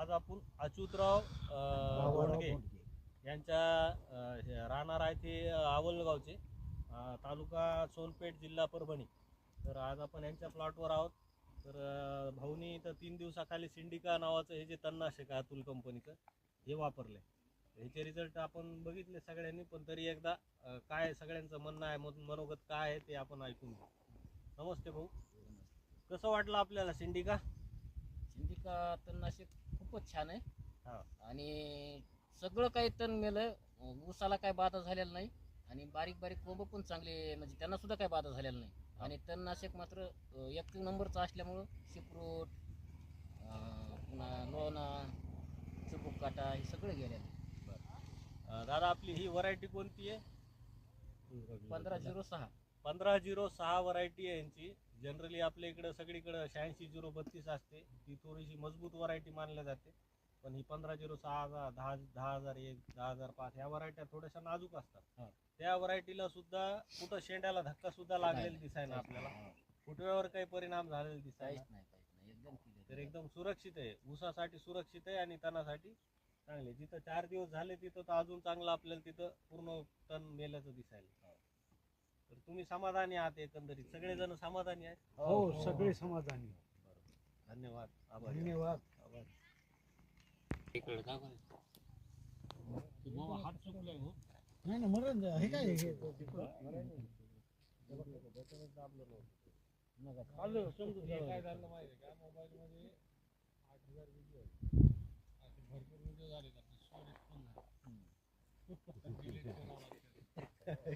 आज आपण अच्युतराव घोडके यांच्या राहणार आहे ते आवलगावचे, तालुका सोनपेठ, जिल्हा परभणी. तर आज आपण यांच्या प्लॉटवर आहोत. तर भाऊनी तर 3 दिवसाखाली सिंडिका नावाचं हे जे तणनाशक आहे अतुल कंपनीचं हे वापरले. ह्याचे रिझल्ट आपण बघितले सगळ्यांनी, पण तरी एकदा काय सगळ्यांचं म्हणणं आहे, मनोगत काय आहे ते आपण ऐकून घेऊ. नमस्ते भाऊ, कसं वाटलं आपल्याला सिंडिका? सिंडिका तणनाशक खूपच छान आहे. हा. आणि सगळं काही तण मेलं, ऊसाला काय बाधा झालेला नाही आणि बारीक बारीक कोंब पण चांगले, म्हणजे त्यांना सुद्धा काही बाधा झालेला नाही. आणि तणनाशक मात्र 1 नंबरचं असल्यामुळं शिप्रोट, पुन्हा लोणा, चिबूक काटा हे सगळं गेलेलं. दादा, आपली ही व्हरायटी कोणती आहे? 1506. 1506 व्हरायटी आहे यांची. जनरली आपल्या इकडं सगळीकडं 86-032 असते, ती थोडीशी मजबूत व्हरायटी मानल्या जाते. पण ही 1506, 10,001, 10,005 ह्या व्हरायट्या थोड्याशा नाजूक असतात. त्या व्हरायटीला सुद्धा कुठं शेंड्याला धक्का सुद्धा लागलेला दिसाय ना आपल्याला, फुटव्यावर काही परिणाम झालेला दिसाय नाही. एकदम तर एकदम सुरक्षित आहे, ऊसासाठी सुरक्षित आहे आणि तणासाठी चांगले. जिथं 4 दिवस झाले तिथं तर अजून चांगलं आपल्याला तिथं पूर्ण तण मेल्याचं दिसायला. तर तुम्ही समाधानी आहात? एकंदरीत सगळेजण समाधानी आहेत? हो, सगळे समाधानी. धन्यवाद, आभार. धन्यवाद. नाही ना, मरण हे काय हे काय झालं माहिती का, मोबाईल मध्ये 8,000 व्हिडिओ भरपूर व्हिडिओ झाले, स्टोरेज पण झाले.